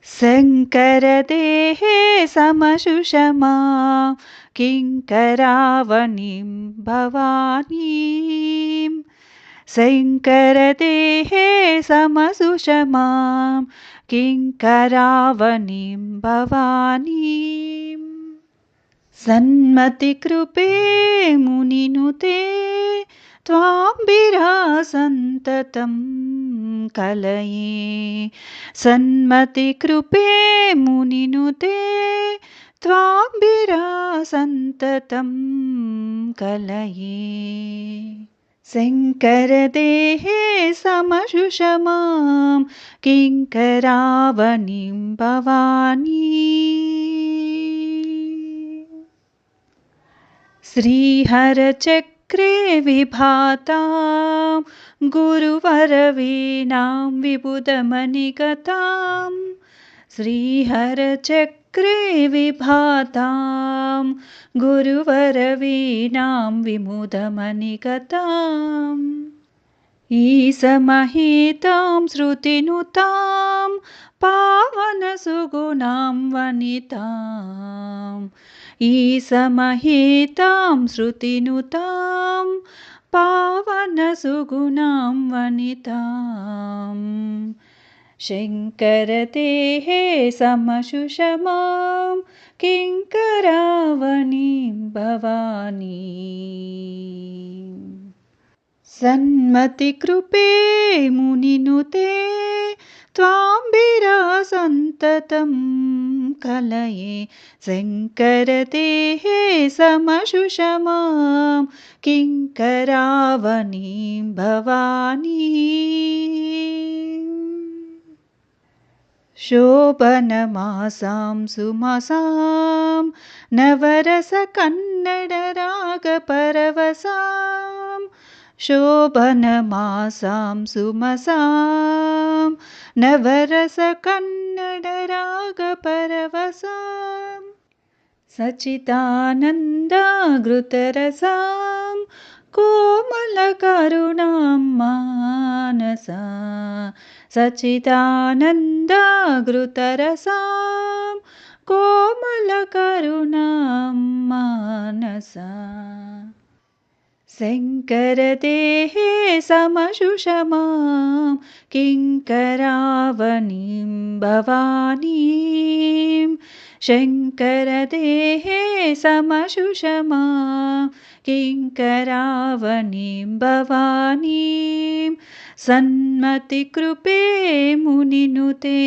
शङ्करदेहे समशुषमा किङ्करावनिं भवानीं शङ्करदेहे समसुषमां किङ्करावनिं भवानीं सन्मतिकृपे मुनिनुते त्वां विरहसन्ततं कलये सन्मतिकृपे मुनिनुते त्वां विरहसन्ततं कलये शङ्करदेहे समशुषमां किङ्करावनिं भवानी श्रीहरचक्रे विभातां गुरुवरवीणां विबुधमणिगतां श्रीहरचक्रे विभातां गुरुवरवीणां विमुधमणिगताम् ईशमहितां श्रुतिनुतां पावनसुगुणां वनिताम् ईशमहितां श्रुतिनुतां पावनसुगुणां वनिताम् शङ्करदेहे समशुषमां किङ्करावनिं भवानी सन्मतिकृपे मुनिनुते त्वां विरहसन्ततं कलये शङ्करदेहे समशुषमां किङ्करावनिं भवानी शोभनमासां सुमासां नवरसकन्नडरागपरवसां शोभनमासां सुमसां नवरसकन्नडरागपरवसां सच्चिदानन्दाघृतरसां कोमलकरुणां मानसा सच्चिदानन्दाघृतरसां कोमलकरुणां मानसा शङ्करदेहे समशुषमां किङ्करावनिं भवानीं शङ्करदेहे समशुषमां किङ्करावनिं भवानीं सन्मतिकृपे मुनिनुते